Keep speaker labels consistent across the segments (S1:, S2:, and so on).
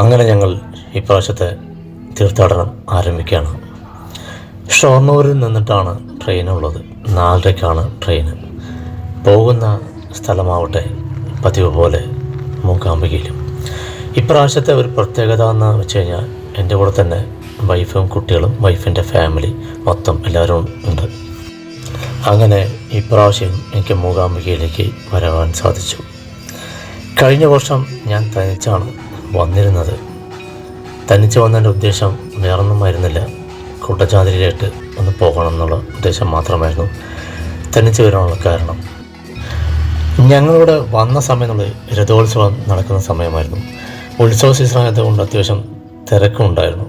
S1: അങ്ങനെ ഞങ്ങൾ ഇപ്രാവശ്യത്തെ തീർത്ഥാടനം ആരംഭിക്കുകയാണ്. ഷൊർണൂരിൽ നിന്നിട്ടാണ് ട്രെയിനുള്ളത്. 4:30ക്കാണ് ട്രെയിന്. പോകുന്ന സ്ഥലമാവട്ടെ പതിവ് പോലെ മൂകാംബികയിലും. ഇപ്രാവശ്യത്തെ ഒരു പ്രത്യേകത എന്ന് വെച്ച് കഴിഞ്ഞാൽ എൻ്റെ കൂടെ തന്നെ വൈഫും കുട്ടികളും വൈഫിൻ്റെ ഫാമിലി മൊത്തം എല്ലാവരും ഉണ്ട്. അങ്ങനെ ഇപ്രാവശ്യം എനിക്ക് മൂകാംബികയിലേക്ക് വരാൻ സാധിച്ചു. കഴിഞ്ഞ വർഷം ഞാൻ തനിച്ചാണ് വന്നിരുന്നത്. തനിച്ച് വന്നതിൻ്റെ ഉദ്ദേശം വേറൊന്നുമായിരുന്നില്ല, കൂട്ടച്ചാതിരിയിലായിട്ട് ഒന്ന് പോകണം എന്നുള്ള ഉദ്ദേശം മാത്രമായിരുന്നു തനിച്ച് വരാനുള്ള കാരണം. ഞങ്ങളിവിടെ വന്ന സമയം നമ്മൾ രഥോത്സവം നടക്കുന്ന സമയമായിരുന്നു. ഉത്സവ സീസൺ ആയതുകൊണ്ട് അത്യാവശ്യം തിരക്കുണ്ടായിരുന്നു.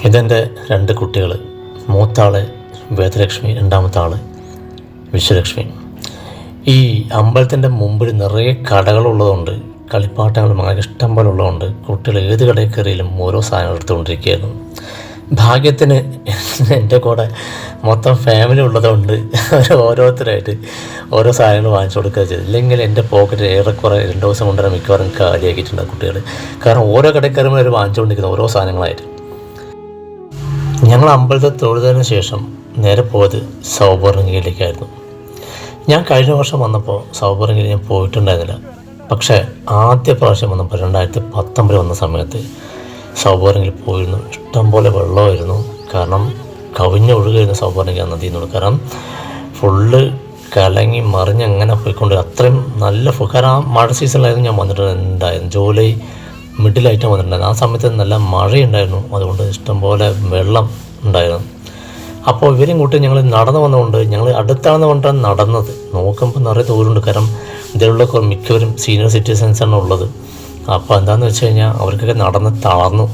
S1: ഇതെൻ്റെ 2 കുട്ടികൾ, മൂത്താള് വേദലക്ഷ്മി, രണ്ടാമത്തെ ആൾ വിശ്വലക്ഷ്മി. ഈ അമ്പലത്തിൻ്റെ മുമ്പിൽ നിറയെ കടകളുള്ളതുകൊണ്ട്, കളിപ്പാട്ടങ്ങൾ വളരെ ഇഷ്ടം പോലെ ഉള്ളതുകൊണ്ട് കുട്ടികൾ ഏത് കടയിൽ കയറിയാലും ഓരോ സാധനങ്ങൾ എടുത്തുകൊണ്ടിരിക്കുകയായിരുന്നു. ഭാഗ്യത്തിന് എൻ്റെ കൂടെ മൊത്തം ഫാമിലി ഉള്ളതുകൊണ്ട് ഓരോരുത്തരായിട്ട് ഓരോ സാധനങ്ങൾ വാങ്ങിച്ചു കൊടുക്കുക ചെയ്തു. ഇല്ലെങ്കിൽ എൻ്റെ പോക്കറ്റ് ഏറെക്കുറെ 2 ദിവസം കൊണ്ടുതന്നെ മിക്കവാറും കാലിയാക്കിയിട്ടുണ്ട് കുട്ടികൾ. കാരണം ഓരോ കടയിൽ കയറുമ്പോൾ അവർ വാങ്ങിച്ചുകൊണ്ടിരിക്കുന്ന ഓരോ സാധനങ്ങളായിട്ട്. ഞങ്ങൾ അമ്പലത്തെ തൊഴുതതിന് ശേഷം നേരെ പോയത് സൗപർണികയിലേക്കായിരുന്നു. ഞാൻ കഴിഞ്ഞ വർഷം വന്നപ്പോൾ സൗപർണികയിൽ ഞാൻ പോയിട്ടുണ്ടായിരുന്നില്ല. പക്ഷേ ആദ്യ പ്രാവശ്യം വന്നപ്പോൾ 2019 വന്ന സമയത്ത് സൗപർണികയിൽ പോയിരുന്നു. ഇഷ്ടംപോലെ വെള്ളമായിരുന്നു. കാരണം കവിഞ്ഞൊഴുകായിരുന്നു സൗപർണിക നദി എന്നുള്ളത്. കാരണം ഫുള്ള് കലങ്ങി മറിഞ്ഞ് അങ്ങനെ പോയിക്കൊണ്ട് അത്രയും നല്ല കാരണം ആ മഴ സീസണിലായിരുന്നു ഞാൻ വന്നിട്ടുണ്ടായിരുന്നു. ജൂലൈ മിഡിലായിട്ട് വന്നിട്ടുണ്ടായിരുന്നു. ആ സമയത്ത് നല്ല മഴയുണ്ടായിരുന്നു. അതുകൊണ്ട് ഇഷ്ടംപോലെ വെള്ളം ഉണ്ടായിരുന്നു. അപ്പോൾ ഇവരും കൂട്ടി ഞങ്ങൾ നടന്നു വന്നുകൊണ്ട് ഞങ്ങൾ അടുത്താണെന്ന് കൊണ്ടാണ് നടന്നത്. നോക്കുമ്പോൾ നിറയെ ദൂരമുണ്ട്. കാരണം ഇതിലുള്ള മിക്കവരും സീനിയർ സിറ്റിസൺസാണ് ഉള്ളത്. അപ്പോൾ എന്താണെന്ന് വെച്ച് കഴിഞ്ഞാൽ അവർക്കൊക്കെ നടന്ന് തളർന്നു.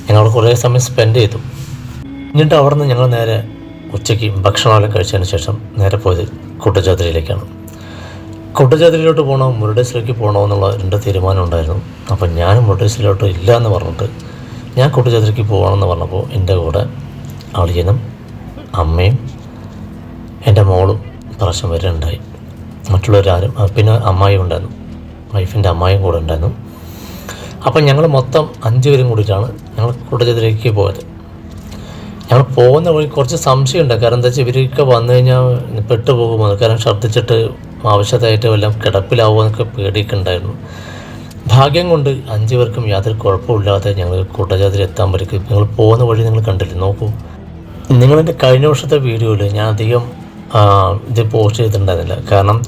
S1: ഞങ്ങൾ കുറേ സമയം സ്പെൻഡ് ചെയ്തു. എന്നിട്ട് അവിടെ നിന്ന് ഞങ്ങൾ നേരെ ഉച്ചയ്ക്ക് ഭക്ഷണമെല്ലാം കഴിച്ചതിന് ശേഷം നേരെ പോയത് കുട്ടജാദ്രിയിലേക്കാണ്. കുട്ടജാദ്രിയിലോട്ട് പോകണോ മുരുടേശ്വരിലേക്ക് പോകണോ എന്നുള്ള 2 തീരുമാനം ഉണ്ടായിരുന്നു. അപ്പോൾ ഞാൻ മുരുടേശ്വരിയിലോട്ട് ഇല്ല എന്ന് പറഞ്ഞിട്ട് ഞാൻ കുട്ടജാദ്രിക്ക് പോകണമെന്ന് പറഞ്ഞപ്പോൾ എൻ്റെ കൂടെ അളിയനും അമ്മയും എൻ്റെ മോളും പ്രാവശ്യം വരെ ഉണ്ടായി. മറ്റുള്ളവരാരും പിന്നെ അമ്മായും ഉണ്ടായിരുന്നു, വൈഫിൻ്റെ അമ്മായും കൂടെ ഉണ്ടായിരുന്നു. അപ്പം ഞങ്ങൾ മൊത്തം 5 പേരും കൂടിയിട്ടാണ് ഞങ്ങൾ കുട്ടജാദ്രിയിലേക്ക് പോയത്. ഞങ്ങൾ പോകുന്ന വഴി കുറച്ച് സംശയമുണ്ട്. കാരണം എന്താ വെച്ചാൽ ഇവരൊക്കെ വന്നു കഴിഞ്ഞാൽ പെട്ടുപോകുമോ, കാരണം ഛർദ്ദിച്ചിട്ട് ആവശ്യമായിട്ട് വല്ലതും കിടപ്പിലാവുമോ എന്നൊക്കെ പേടിയൊക്കെ ഉണ്ടായിരുന്നു. ഭാഗ്യം കൊണ്ട് 5 പേർക്കും യാതൊരു കുഴപ്പമില്ലാതെ ഞങ്ങൾ കുട്ടജാദ്രി എത്താൻ പറ്റും. ഞങ്ങൾ പോകുന്ന വഴി നിങ്ങൾ കണ്ടില്ലേ, നോക്കൂ. നിങ്ങളെൻ്റെ കഴിഞ്ഞ വർഷത്തെ വീഡിയോയിൽ ഞാൻ അധികം ഇത് പോസ്റ്റ് ചെയ്തിട്ടുണ്ടായിരുന്നില്ല. കാരണം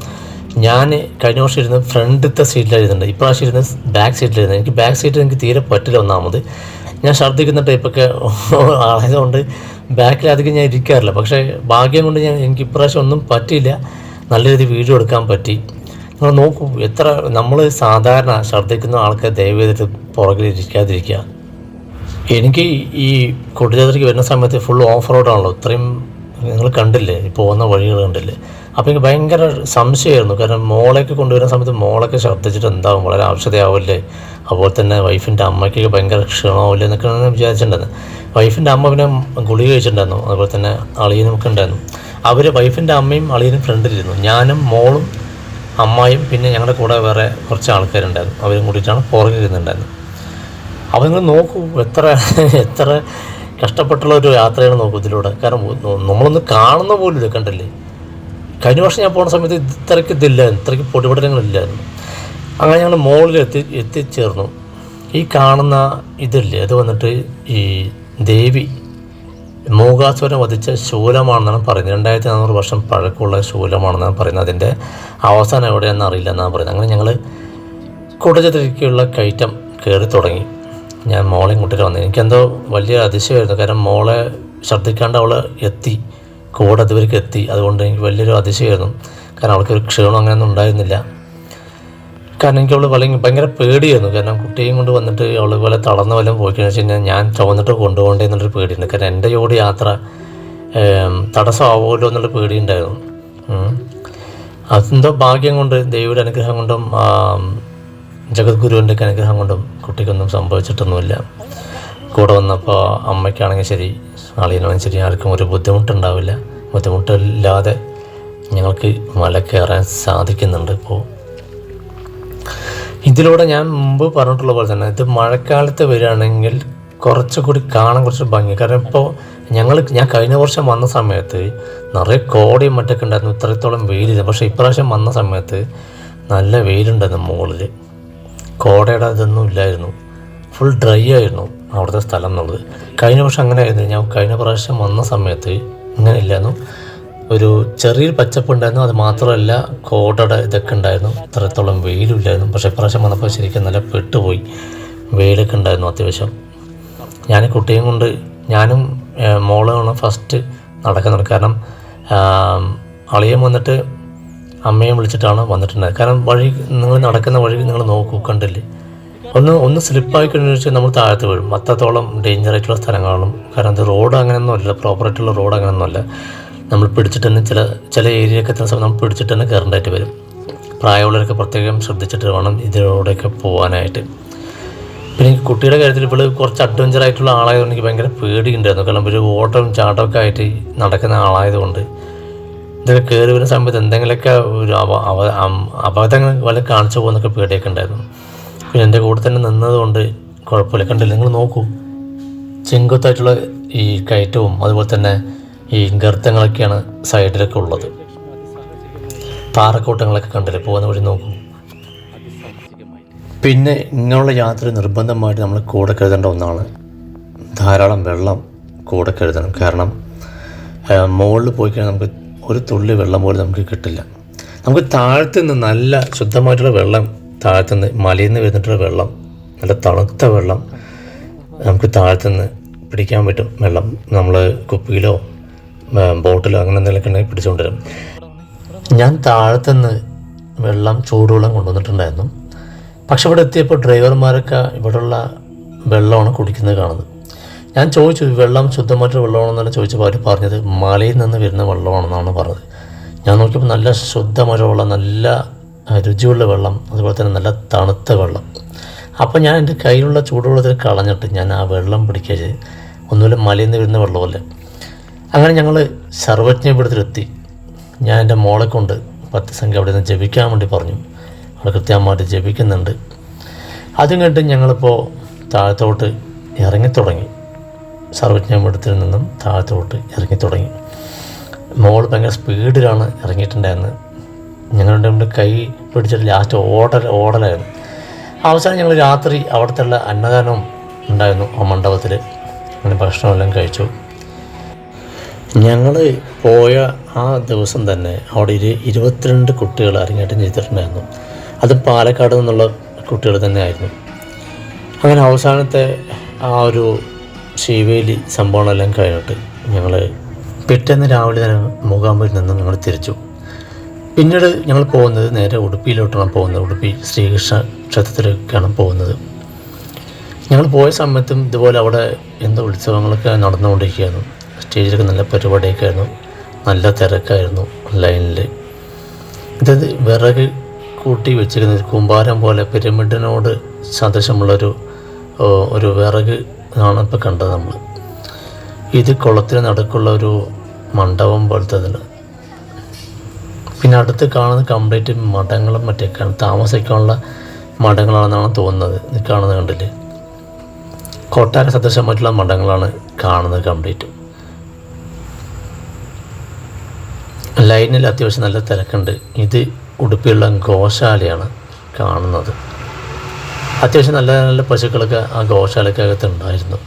S1: ഞാൻ കഴിഞ്ഞ വർഷം ഇരുന്ന് ഫ്രണ്ടിലത്തെ സീറ്റിലായിരുന്നുണ്ട്. ഇപ്രാവശ്യം ഇരുന്ന് ബാക്ക് സീറ്റിലായിരുന്നു. എനിക്ക് ബാക്ക് സീറ്റിൽ എനിക്ക് തീരെ പറ്റില്ല. ഒന്നാമത് ഞാൻ ഛർദ്ദിക്കുന്ന ടൈപ്പൊക്കെ ആയതുകൊണ്ട് ബാക്കിലധികം ഞാൻ ഇരിക്കാറില്ല. പക്ഷേ ഭാഗ്യം കൊണ്ട് എനിക്ക് ഇപ്രാവശ്യം ഒന്നും പറ്റിയില്ല. നല്ല രീതിയിൽ വീഡിയോ എടുക്കാൻ പറ്റി. നിങ്ങൾ നോക്കൂ, എത്ര നമ്മൾ സാധാരണ ഛർദ്ദിക്കുന്ന ആൾക്ക് ദയവ് ചെയ്തിട്ട് പുറകിൽ ഇരിക്കാതിരിക്കുക. എനിക്ക് ഈ കുട്ടജാദ്രിക്ക് വരുന്ന സമയത്ത് ഫുൾ ഓഫ് റോഡാണല്ലോ. ഇത്രയും നിങ്ങൾ കണ്ടില്ലേ, പോകുന്ന വഴികൾ കണ്ടില്ലേ. അപ്പോൾ എനിക്ക് ഭയങ്കര സംശയമായിരുന്നു. കാരണം മോളേക്ക് കൊണ്ടുവരുന്ന സമയത്ത് മോളൊക്കെ ഛർദ്ദിച്ചിട്ട് എന്താവും, വളരെ ആവശ്യതയാവില്ലേ. അതുപോലെ തന്നെ വൈഫിൻ്റെ അമ്മയ്ക്കൊക്കെ ഭയങ്കര ക്ഷീണമാവില്ലേ എന്നൊക്കെ ഞാൻ വിചാരിച്ചിട്ടുണ്ടായിരുന്നു. വൈഫിൻ്റെ അമ്മ പിന്നെ ഗുളിക കഴിച്ചിട്ടുണ്ടായിരുന്നു. അതുപോലെ തന്നെ അളിയനൊക്കെ ഉണ്ടായിരുന്നു. അവർ വൈഫിൻ്റെ അമ്മയും അളിയനും ഫ്രണ്ടിലിരുന്നു. ഞാനും മോളും അമ്മായും പിന്നെ ഞങ്ങളുടെ കൂടെ വേറെ കുറച്ച് ആൾക്കാരുണ്ടായിരുന്നു. അവരും കൂടിയിട്ടാണ് പുറകിലിരുന്നുണ്ടായിരുന്നു. അപ്പോൾ നിങ്ങൾ നോക്കൂ, എത്ര കഷ്ടപ്പെട്ടുള്ള ഒരു യാത്രയാണ് നോക്കൂ ഇതിലൂടെ. കാരണം നമ്മളൊന്ന് കാണുന്ന പോലും ഇല്ല, കണ്ടില്ലേ. കഴിഞ്ഞ വർഷം ഞാൻ പോകുന്ന സമയത്ത് ഇത്രയ്ക്ക് പൊടിപടലങ്ങളില്ലായിരുന്നു. അങ്ങനെ ഞങ്ങൾ മുകളിൽ എത്തിച്ചേർന്നു. ഈ കാണുന്ന ഇതില്ലേ, അത് വന്നിട്ട് ഈ ദേവി മൂകാസുരനെ വധിച്ച ശൂലമാണെന്നാണ് പറയുന്നത്. 2400 വർഷം പഴക്കമുള്ള ശൂലമാണെന്നാണ് പറയുന്നത്. അതിൻ്റെ അവസാനം എവിടെയാണെന്ന് അറിയില്ല എന്നാണ് പറയുന്നത്. അങ്ങനെ ഞങ്ങൾ കുട്ടജാദ്രിക്കുള്ള കയറ്റം കയറി തുടങ്ങി. ഞാൻ മോളെയും കൂട്ടിയിട്ട് വന്നു. എനിക്കെന്തോ വലിയ അതിശയമായിരുന്നു. കാരണം മോളെ ഛർദ്ദിക്കാണ്ട് അവൾ എത്തി, കൂടെ അതുവരെയ്ക്ക് എത്തി. അതുകൊണ്ട് എനിക്ക് വലിയൊരു അതിശയമായിരുന്നു. കാരണം അവൾക്കൊരു ക്ഷീണം അങ്ങനെയൊന്നും ഉണ്ടായിരുന്നില്ല. കാരണം എനിക്ക് അവൾ ഭയങ്കര പേടിയായിരുന്നു. കാരണം കുട്ടിയും കൊണ്ട് വന്നിട്ട് അവൾ പോലെ തളർന്ന വല്ലതും പോയിക്കെന്ന് വെച്ച് കഴിഞ്ഞാൽ ഞാൻ ചുവന്നിട്ട് കൊണ്ടുപോകണ്ടേ എന്നുള്ളൊരു പേടിയുണ്ട്. കാരണം എൻ്റെ കൂടെ യാത്ര തടസ്സമാവുമല്ലോ എന്നുള്ള പേടിയുണ്ടായിരുന്നു. അതെന്തോ ഭാഗ്യം കൊണ്ട്, ദൈവയുടെ അനുഗ്രഹം കൊണ്ടും ജഗദ്ഗുരുവിൻ്റെ അനുഗ്രഹം കൊണ്ടും കുട്ടിക്കൊന്നും സംഭവിച്ചിട്ടൊന്നുമില്ല. കൂടെ വന്നപ്പോൾ അമ്മയ്ക്കാണെങ്കിൽ ശരി, അളിയനാണെങ്കിൽ ശരി, ആർക്കും ഒരു ബുദ്ധിമുട്ടുണ്ടാവില്ല. ബുദ്ധിമുട്ടില്ലാതെ ഞങ്ങൾക്ക് മല കയറാൻ സാധിക്കുന്നുണ്ട്. ഇപ്പോൾ ഇതിലൂടെ ഞാൻ മുമ്പ് പറഞ്ഞിട്ടുള്ള പോലെ തന്നെ ഇത് മഴക്കാലത്ത് വരികയാണെങ്കിൽ കുറച്ചുകൂടി കാണാൻ കുറച്ച് ഭംഗി. കാരണം ഇപ്പോൾ ഞാൻ കഴിഞ്ഞ വർഷം വന്ന സമയത്ത് നിറയെ കോടയും മറ്റൊക്കെ ഉണ്ടായിരുന്നു, ഇത്രത്തോളം വെയിലില്ല. പക്ഷേ ഇപ്രാവശ്യം വന്ന സമയത്ത് നല്ല വെയിലുണ്ടായിരുന്നു. മുകളിൽ കോടയുടെ ഇതൊന്നും ഇല്ലായിരുന്നു, ഫുൾ ഡ്രൈ ആയിരുന്നു അവിടുത്തെ സ്ഥലം എന്നുള്ളത്. കഴിഞ്ഞ വർഷം അങ്ങനെ ആയിരുന്നു. ഞാൻ കഴിഞ്ഞ പ്രാവശ്യം വന്ന സമയത്ത് ഇങ്ങനെ ഇല്ലായിരുന്നു, ഒരു ചെറിയൊരു പച്ചപ്പ് ഉണ്ടായിരുന്നു. അത് മാത്രമല്ല കോടയുടെ ഇതൊക്കെ ഉണ്ടായിരുന്നു, ഇത്രത്തോളം വെയിലും ഇല്ലായിരുന്നു. പക്ഷേ ഇപ്രാവശ്യം വന്നപ്പോൾ ശരിക്കും നല്ല പെട്ടുപോയി, വെയിലൊക്കെ ഉണ്ടായിരുന്നു അത്യാവശ്യം. ഞാൻ കുട്ടിയും കൊണ്ട് ഞാനും മോളാണ് ഫസ്റ്റ് നടക്കുന്നുണ്ട്. കാരണം അളിയൻ വന്നിട്ട് അമ്മയും വിളിച്ചിട്ടാണ് വന്നിട്ടുണ്ടായത്. കാരണം വഴി നിങ്ങൾ നടക്കുന്ന വഴി നിങ്ങൾ നോക്കൂ, കണ്ടില്ലേ, ഒന്ന് സ്ലിപ്പായി കഴിഞ്ഞു വെച്ചാൽ നമ്മൾ താഴത്ത് വീഴും. അത്രത്തോളം ഡേഞ്ചറായിട്ടുള്ള സ്ഥലങ്ങളും. കാരണം അത് റോഡ് അങ്ങനെയൊന്നും അല്ല, പ്രോപ്പറായിട്ടുള്ള റോഡ് അങ്ങനെയൊന്നും അല്ല. നമ്മൾ പിടിച്ചിട്ട് തന്നെ ചില ഏരിയയൊക്കെ എത്തുന്ന സമയം നമ്മൾ പിടിച്ചിട്ട് തന്നെ കയറേണ്ടതായിട്ട് വരും. പ്രായമുള്ളവരൊക്കെ പ്രത്യേകം ശ്രദ്ധിച്ചിട്ട് വേണം ഇതിലൂടെയൊക്കെ പോകാനായിട്ട്. പിന്നെ എനിക്ക് കുട്ടിയുടെ കാര്യത്തിൽ ഇപ്പോൾ കുറച്ച് അഡ്വഞ്ചറായിട്ടുള്ള ആളായതുകൊണ്ട് എനിക്ക് ഭയങ്കര പേടിയുണ്ടായിരുന്നു. കാരണം ഒരു ഓട്ടവും ചാട്ടമൊക്കെ ആയിട്ട് നടക്കുന്ന ആളായതുകൊണ്ട് ഇതൊക്കെ കയറി വരുന്ന സമയത്ത് എന്തെങ്കിലുമൊക്കെ ഒരു അപകടങ്ങൾ വല്ല കാണിച്ചു പോകുന്നൊക്കെ പേടിയൊക്കെ ഉണ്ടായിരുന്നു. പിന്നെ എൻ്റെ കൂടെ തന്നെ നിന്നതുകൊണ്ട് കുഴപ്പമില്ല. കണ്ടില്ല, നിങ്ങൾ നോക്കൂ, ചെങ്കുത്തായിട്ടുള്ള ഈ കയറ്റവും അതുപോലെ തന്നെ ഈ ഗർത്തങ്ങളൊക്കെയാണ് സൈഡിലൊക്കെ ഉള്ളത്. പാറക്കൂട്ടങ്ങളൊക്കെ കണ്ടില്ലേ, പോകുന്ന വഴി നോക്കൂ. പിന്നെ ഇങ്ങനെയുള്ള യാത്ര നിർബന്ധമായിട്ട് നമ്മൾ കൂടെ കരുതേണ്ട ഒന്നാണ്, ധാരാളം വെള്ളം കൂടെ കരുതണം. കാരണം മുകളിൽ പോയി കഴിഞ്ഞാൽ നമുക്ക് ഒരു തുള്ളി വെള്ളം പോലും നമുക്ക് കിട്ടില്ല. നമുക്ക് താഴത്തുനിന്ന് നല്ല ശുദ്ധമായിട്ടുള്ള വെള്ളം, താഴത്തുനിന്ന് മലയിൽ നിന്ന് വരുന്നിട്ടുള്ള വെള്ളം, നല്ല തണുത്ത വെള്ളം നമുക്ക് താഴത്തുനിന്ന് പിടിക്കാൻ പറ്റും. വെള്ളം നമ്മൾ കുപ്പിയിലോ ബോട്ടിലോ അങ്ങനെ എന്തെങ്കിലുമൊക്കെ ഉണ്ടെങ്കിൽ പിടിച്ചുകൊണ്ടുവരും. ഞാൻ താഴത്തുനിന്ന് വെള്ളം, ചൂടുവെള്ളം കൊണ്ടുവന്നിട്ടുണ്ടായിരുന്നു. പക്ഷെ ഇവിടെ എത്തിയപ്പോൾ ഡ്രൈവർമാരൊക്കെ ഇവിടെയുള്ള വെള്ളമാണ് കുടിക്കുന്നത് കാണുന്നത്. ഞാൻ ചോദിച്ചു, വെള്ളം ശുദ്ധമായിട്ടുള്ള വെള്ളമാണെന്നാണ് ചോദിച്ചപ്പോൾ അവർ പറഞ്ഞത് മലയിൽ നിന്ന് വരുന്ന വെള്ളമാണെന്നാണ് പറഞ്ഞത്. ഞാൻ നോക്കിയപ്പോൾ നല്ല ശുദ്ധമായിട്ടുള്ള വെള്ളം, നല്ല രുചിയുള്ള വെള്ളം, അതുപോലെ തന്നെ നല്ല തണുത്ത വെള്ളം. അപ്പോൾ ഞാൻ എൻ്റെ കയ്യിലുള്ള ചൂടുവെള്ളത്തിൽ കളഞ്ഞിട്ട് ഞാൻ ആ വെള്ളം പിടിക്കുക ചെയ്ത്. ഒന്നുമില്ല, മലയിൽ നിന്ന് വരുന്ന വെള്ളമല്ലേ. അങ്ങനെ ഞങ്ങൾ സർവജ്ഞപീഠത്തിലെത്തി. ഞാൻ എൻ്റെ മോളെ കൊണ്ട് 10 സംഖ്യ അവിടെ നിന്ന് ജപിക്കാൻ വേണ്ടി പറഞ്ഞു. അവിടെ കൃത്യമായിട്ട് ജപിക്കുന്നുണ്ട്. അതും കണ്ട് ഞങ്ങളിപ്പോൾ താഴത്തോട്ട് ഇറങ്ങിത്തുടങ്ങി. സർവജ്ഞപീഠത്തിൽ നിന്നും താഴത്തോട്ട് ഇറങ്ങിത്തുടങ്ങി. മോൾ ഭയങ്കര സ്പീഡിലാണ് ഇറങ്ങിയിട്ടുണ്ടായിരുന്നത്. ഞങ്ങളുടെ കൈ പിടിച്ചിട്ട് ലാസ്റ്റ് ഓടലായിരുന്നു. അവസാനം ഞങ്ങൾ രാത്രി അവിടുത്തെ അന്നദാനം ഉണ്ടായിരുന്നു ആ മണ്ഡപത്തിൽ. അങ്ങനെ ഭക്ഷണമെല്ലാം കഴിച്ചു. ഞങ്ങൾ പോയ ആ ദിവസം തന്നെ അവിടെ 22 കുട്ടികൾ അരങ്ങേറ്റം ചെയ്തിട്ടുണ്ടായിരുന്നു. അത് പാലക്കാട് നിന്നുള്ള കുട്ടികൾ തന്നെ ആയിരുന്നു. അങ്ങനെ അവസാനത്തെ ആ ഒരു ശിവേലി സംഭവങ്ങളെല്ലാം കഴിഞ്ഞിട്ട് ഞങ്ങൾ പിറ്റേന്ന് രാവിലെ തന്നെ മൂകാംബിയിൽ നിന്നും ഞങ്ങൾ തിരിച്ചു. പിന്നീട് ഞങ്ങൾ പോകുന്നത് നേരെ ഉടുപ്പിയിലോട്ടാണ് പോകുന്നത്. ഉടുപ്പി ശ്രീകൃഷ്ണ ക്ഷേത്രത്തിലേക്കാണ് പോകുന്നത്. ഞങ്ങൾ പോയ സമയത്തും ഇതുപോലെ അവിടെ എന്തോ ഉത്സവങ്ങളൊക്കെ നടന്നുകൊണ്ടിരിക്കുകയായിരുന്നു. സ്റ്റേജിലൊക്കെ നല്ല പരിപാടിയൊക്കെ ആയിരുന്നു, നല്ല തിരക്കായിരുന്നു ലൈനിൽ. ഇത് വിറക് കൂട്ടി വെച്ചിരുന്ന ഒരു കൂമ്പാരം പോലെ പിരമിഡിനോട് സദൃശമുള്ളൊരു വിറക് ആണ് ഇപ്പോൾ കണ്ടത് നമ്മൾ. ഇത് കുളത്തിന് നടുക്കുള്ള ഒരു മണ്ഡപം പോലത്തെ തന്നെ. പിന്നെ അടുത്ത് കാണുന്നത് കംപ്ലീറ്റ് മഠങ്ങളും മറ്റൊക്കെയാണ്, താമസിക്കാനുള്ള മഠങ്ങളാണെന്നാണ് തോന്നുന്നത്. ഇത് കാണുന്നത് കണ്ടില്ലേ, കൊട്ടാര സദൃശമായിട്ടുള്ള മഠങ്ങളാണ് കാണുന്നത് കംപ്ലീറ്റ്. ലൈനിൽ അത്യാവശ്യം നല്ല തിരക്കുണ്ട്. ഇത് ഉടുപ്പിയുള്ള ഗോശാലയാണ് കാണുന്നത്. അത്യാവശ്യം നല്ല നല്ല പശുക്കളൊക്കെ ആ ഗോശാലയ്ക്കകത്ത് ഉണ്ടായിരുന്നു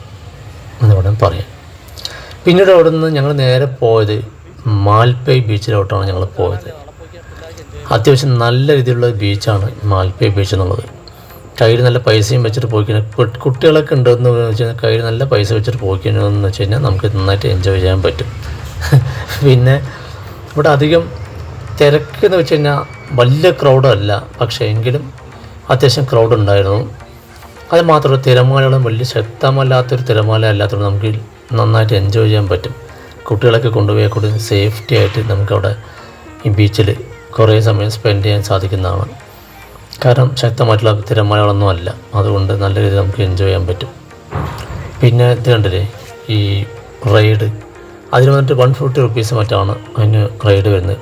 S1: എന്ന് വേണം പറയാം. പിന്നീട് അവിടെ നിന്ന് ഞങ്ങൾ നേരെ പോയത് മാൽപ്പേ ബീച്ചിലോട്ടാണ് ഞങ്ങൾ പോയത്. അത്യാവശ്യം നല്ല രീതിയിലുള്ള ബീച്ചാണ് മാൽപ്പേ ബീച്ച് എന്നുള്ളത്. കയ്യിൽ നല്ല പൈസയും വെച്ചിട്ട് പോയി കഴിഞ്ഞാൽ, കുട്ടികളൊക്കെ ഉണ്ടെന്ന് വെച്ച് കഴിഞ്ഞാൽ കയ്യിൽ നല്ല പൈസ വെച്ചിട്ട് പോയി കഴിഞ്ഞതെന്ന് വെച്ച് കഴിഞ്ഞാൽ നമുക്ക് നന്നായിട്ട് എൻജോയ് ചെയ്യാൻ പറ്റും. പിന്നെ ഇവിടെ അധികം തിരക്കെന്ന് വെച്ച് കഴിഞ്ഞാൽ വലിയ ക്രൗഡല്ല, പക്ഷേ എങ്കിലും അത്യാവശ്യം ക്രൗഡ് ഉണ്ടായിരുന്നു. അത് മാത്രമല്ല, തിരമാലകളും വലിയ ശക്തമല്ലാത്തൊരു തിരമാല അല്ലാത്തതുകൊണ്ട് നമുക്ക് നന്നായിട്ട് എൻജോയ് ചെയ്യാൻ പറ്റും. കുട്ടികളൊക്കെ കൊണ്ടുപോയി കൂടി സേഫ്റ്റി ആയിട്ട് നമുക്കവിടെ ഈ ബീച്ചിൽ കുറേ സമയം സ്പെൻഡ് ചെയ്യാൻ സാധിക്കുന്നതാണ്. കാരണം ശക്തമായിട്ടുള്ള തിരമാലകളൊന്നും അല്ല, അതുകൊണ്ട് നല്ല രീതിയിൽ നമുക്ക് എൻജോയ് ചെയ്യാൻ പറ്റും. പിന്നെ ഇത് കണ്ടില്ലേ ഈ റൈഡ്, അതിന് വന്നിട്ട് 150 റുപ്പീസ് മറ്റാണ് അതിന് റൈഡ് വരുന്നത്.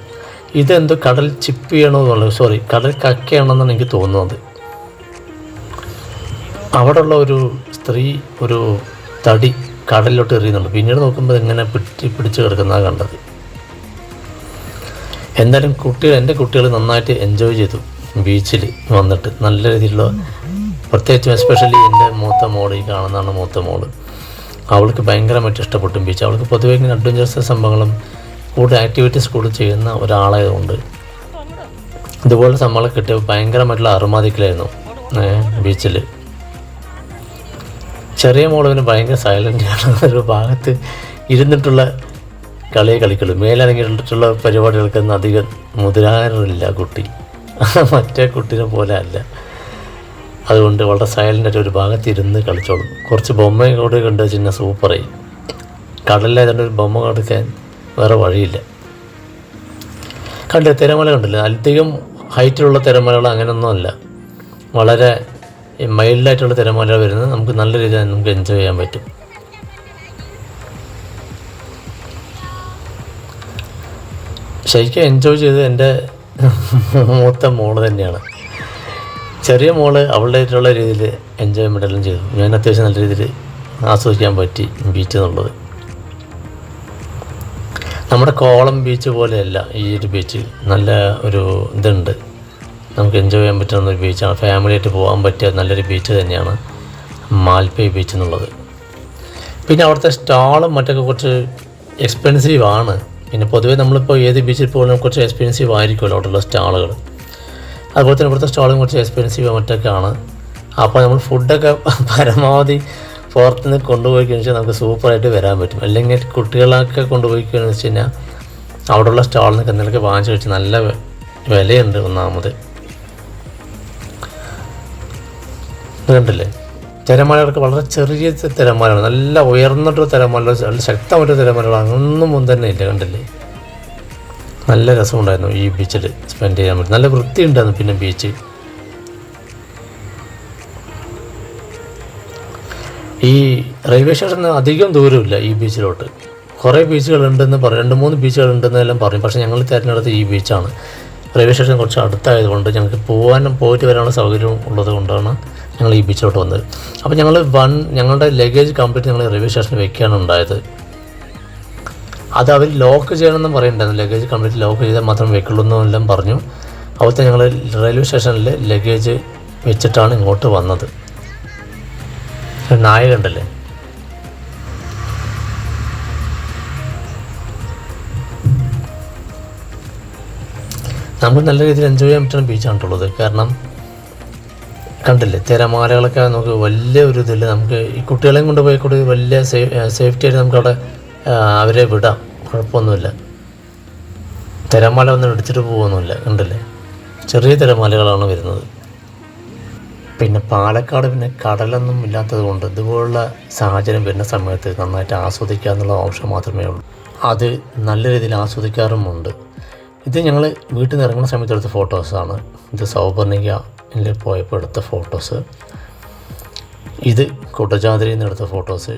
S1: ഇതെന്തോ കടൽ ചിപ്പ് ചെയ്യണമെന്നുള്ളത്, കടൽ കക്കയാണെന്നാണ് എനിക്ക് തോന്നുന്നത്. അവിടെയുള്ള ഒരു സ്ത്രീ ഒരു തടി കടലിലോട്ട് എറിയുന്നുണ്ട്. പിന്നീട് നോക്കുമ്പോൾ ഇങ്ങനെ പിടിച്ച് കിടക്കുന്നതാണ് കണ്ടത്. എന്തായാലും എൻ്റെ കുട്ടികൾ നന്നായിട്ട് എൻജോയ് ചെയ്തു ബീച്ചിൽ വന്നിട്ട്. നല്ല രീതിയിലുള്ള, പ്രത്യേകിച്ചും എസ്പെഷ്യലി എൻ്റെ മൂത്ത മോൾ, ഈ കാണുന്നതാണ് മൂത്ത മോള്. അവൾക്ക് ഭയങ്കരമായിട്ട് ഇഷ്ടപ്പെട്ടു ബീച്ച്. അവൾക്ക് പൊതുവേ ഇങ്ങനെ അഡ്വഞ്ചറസ് സംഭവങ്ങളും കൂടുതൽ ആക്ടിവിറ്റീസ് കൂടുതൽ ചെയ്യുന്ന ഒരാളായതുകൊണ്ട് ഇതുപോലെ സംഭവങ്ങൾ കിട്ടിയ ഭയങ്കരമായിട്ടുള്ള അറുമാദിക്കലായിരുന്നു ബീച്ചിൽ. ചെറിയ മോളവിന് ഭയങ്കര സൈലൻ്റാണ്. ഒരു ഭാഗത്ത് ഇരുന്നിട്ടുള്ള കളിക്കുള്ളൂ. മേലിറങ്ങിയിട്ടുള്ള പരിപാടികൾക്കൊന്നും അധികം മുതിരാറില്ല കുട്ടി. മറ്റേ കുട്ടീനെ പോലെ അല്ല. അതുകൊണ്ട് വളരെ സൈലൻ്റായിട്ട് ഒരു ഭാഗത്തിരുന്ന് കളിച്ചോളും. കുറച്ച് ബൊമ്മ കൂടെ കണ്ടു വെച്ചാൽ സൂപ്പറായി. കടലിലായതുകൊണ്ട് ഒരു ബൊമ്മ കൊടുക്കാൻ വേറെ വഴിയില്ല. കണ്ടില്ല, തിരമല കണ്ടില്ല. അധികം ഹൈറ്റിലുള്ള തിരമലകൾ അങ്ങനെയൊന്നുമല്ല, വളരെ മൈൽഡായിട്ടുള്ള തിരമല വരുന്നത്. നമുക്ക് നല്ല രീതിയിൽ നമുക്ക് എൻജോയ് ചെയ്യാൻ പറ്റും. ശരിക്കും എൻജോയ് ചെയ്ത് എൻ്റെ മൂത്ത മോള് തന്നെയാണ്. ചെറിയ മോള് അവളുടേതായിട്ടുള്ള രീതിയിൽ എൻജോയ്മെൻ്റെല്ലാം ചെയ്തു. ഞാൻ അത്യാവശ്യം നല്ല രീതിയിൽ ആസ്വദിക്കാൻ പറ്റി ബീച്ച് എന്നുള്ളത്. നമ്മുടെ കോളം ബീച്ച് പോലെയല്ല ഈ ഒരു ബീച്ച്. നല്ല ഒരു ഇതുണ്ട്, നമുക്ക് എൻജോയ് ചെയ്യാൻ പറ്റുന്ന ഒരു ബീച്ചാണ്. ഫാമിലിയായിട്ട് പോകാൻ പറ്റിയ നല്ലൊരു ബീച്ച് തന്നെയാണ് മാൽപ്പേ ബീച്ച് എന്നുള്ളത്. പിന്നെ അവിടുത്തെ സ്റ്റാളും മറ്റൊക്കെ കുറച്ച് എക്സ്പെൻസീവ് ആണ്. പിന്നെ പൊതുവേ നമ്മളിപ്പോൾ ഏത് ബീച്ചിൽ പോകണം കുറച്ച് എക്സ്പെൻസീവ് ആയിരിക്കുമല്ലോ അവിടെയുള്ള സ്റ്റാളുകൾ. അതുപോലെ തന്നെ ഇവിടുത്തെ സ്റ്റാളും കുറച്ച് എക്സ്പെൻസീവ് മറ്റൊക്കെയാണ്. അപ്പോൾ നമ്മൾ ഫുഡൊക്കെ പരമാവധി പുറത്തുനിന്ന് കൊണ്ടുപോയി കഴിഞ്ഞാൽ നമുക്ക് സൂപ്പറായിട്ട് വരാൻ പറ്റും. അല്ലെങ്കിൽ കുട്ടികളൊക്കെ കൊണ്ടുപോയി കഴിഞ്ഞാൽ വെച്ച് കഴിഞ്ഞാൽ അവിടെയുള്ള സ്റ്റാളിൽ നിന്നൊക്കെ എന്തെങ്കിലുമൊക്കെ വാങ്ങിച്ച് വെച്ച് നല്ല വിലയുണ്ട്. ഒന്നാമത് കണ്ടില്ലേ, തിരമാലകളൊക്കെ വളരെ ചെറിയ തിരമാലയാണ്. നല്ല ഉയർന്നിട്ടൊരു തിരമാല, നല്ല ശക്തമായിട്ടൊരു തിരമാലകൾ അങ്ങനൊന്നും തന്നെ ഇല്ല. കണ്ടില്ലേ, നല്ല രസമുണ്ടായിരുന്നു ഈ ബീച്ചിൽ സ്പെൻഡ് ചെയ്യാൻ പറ്റും. നല്ല വൃത്തിയുണ്ടായിരുന്നു. പിന്നെ ബീച്ച് ഈ റെയിൽവേ സ്റ്റേഷന് അധികം ദൂരമില്ല ഈ ബീച്ചിലോട്ട്. കുറേ ബീച്ചുകളുണ്ടെന്ന് പറയും, 2-3 ബീച്ചുകളുണ്ടെന്നെല്ലാം പറയും. പക്ഷേ ഞങ്ങൾ തിരഞ്ഞെടുത്ത ഈ ബീച്ചാണ്. റെയിൽവേ സ്റ്റേഷൻ കുറച്ച് അടുത്തായതുകൊണ്ട് ഞങ്ങൾക്ക് പോയിട്ട് വരാനുള്ള സൗകര്യം ഉള്ളത് കൊണ്ടാണ് ഞങ്ങൾ ഈ ബീച്ചിലോട്ട് വന്നത്. അപ്പോൾ ഞങ്ങളുടെ ലഗേജ് കംപ്ലീറ്റ് ഞങ്ങൾ റെയിൽവേ സ്റ്റേഷനിൽ വെക്കുകയാണ് ഉണ്ടായത്. അത് അവർ ലോക്ക് ചെയ്യണമെന്നും പറയുന്നുണ്ടായിരുന്നു. ലഗേജ് കംപ്ലീറ്റ് ലോക്ക് ചെയ്താൽ മാത്രം വെക്കുള്ളൂ എന്നെല്ലാം പറഞ്ഞു. അതുപോലെ ഞങ്ങൾ റെയിൽവേ സ്റ്റേഷനിൽ ലഗേജ് വെച്ചിട്ടാണ് ഇങ്ങോട്ട് വന്നത്. നായ കണ്ടല്ലേ, നമുക്ക് നല്ല രീതിയിൽ എൻജോയ് ചെയ്യാൻ പറ്റുന്ന ബീച്ചാണുള്ളത്. കാരണം കണ്ടില്ലേ, തിരമാലകളൊക്കെ നമുക്ക് വലിയ ഒരു ഇതിൽ നമുക്ക് ഈ കുട്ടികളെയും കൊണ്ടുപോയി കൂടി വലിയ സേഫ്റ്റി ആയിട്ട് നമുക്കവിടെ അവരെ വിടാം, കുഴപ്പമൊന്നുമില്ല. തിരമാല ഒന്നും ഇടിച്ചിട്ട് പോകുന്നില്ല. കണ്ടില്ലേ, ചെറിയ തിരമാലകളാണ് വരുന്നത്. പിന്നെ പാലക്കാട് പിന്നെ കടലൊന്നും ഇല്ലാത്തത് കൊണ്ട് ഇതുപോലുള്ള സാഹചര്യം വരുന്ന സമയത്ത് നന്നായിട്ട് ആസ്വദിക്കുക എന്നുള്ള ഓപ്ഷൻ മാത്രമേ ഉള്ളൂ. അത് നല്ല രീതിയിൽ ആസ്വദിക്കാറുമുണ്ട്. ഇത് ഞങ്ങൾ വീട്ടിൽ നിന്ന് ഇറങ്ങുന്ന സമയത്ത് എടുത്ത ഫോട്ടോസാണ്. ഇത് സൗപർണികയിൽ പോയപ്പോൾ എടുത്ത ഫോട്ടോസ്. ഇത് കുടജാദ്രിയിൽ നിന്ന് എടുത്ത ഫോട്ടോസ്.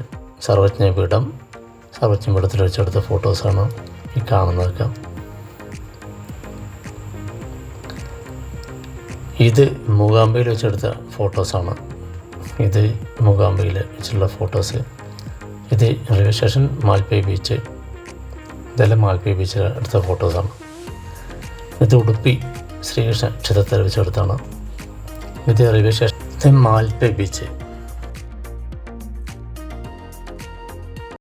S1: സർവജ്ഞപീഠത്തിൽ വെച്ചെടുത്ത ഫോട്ടോസാണ് ഈ കാണുന്നതൊക്കെ. ഇത് മൂകാംബികയിൽ വെച്ചെടുത്ത ഫോട്ടോസാണ്. ഇത് മൂകാംബികയിൽ വെച്ചുള്ള ഫോട്ടോസ്. ഇത് റെയിൽവേ സ്റ്റേഷൻ, മാൽപ്പേ ബീച്ച്, ഇതെല്ലാം മാൽപ്പേ ബീച്ചിൽ എടുത്ത ഫോട്ടോസാണ്. ഇത് ഉടുപ്പി ശ്രീകൃഷ്ണ ക്ഷേത്രത്തിൽ വെച്ചെടുത്താണ്. ഇത് റെയിൽവേ സ്റ്റേഷൻ, ഇത് മാൽപ്പേ ബീച്ച്.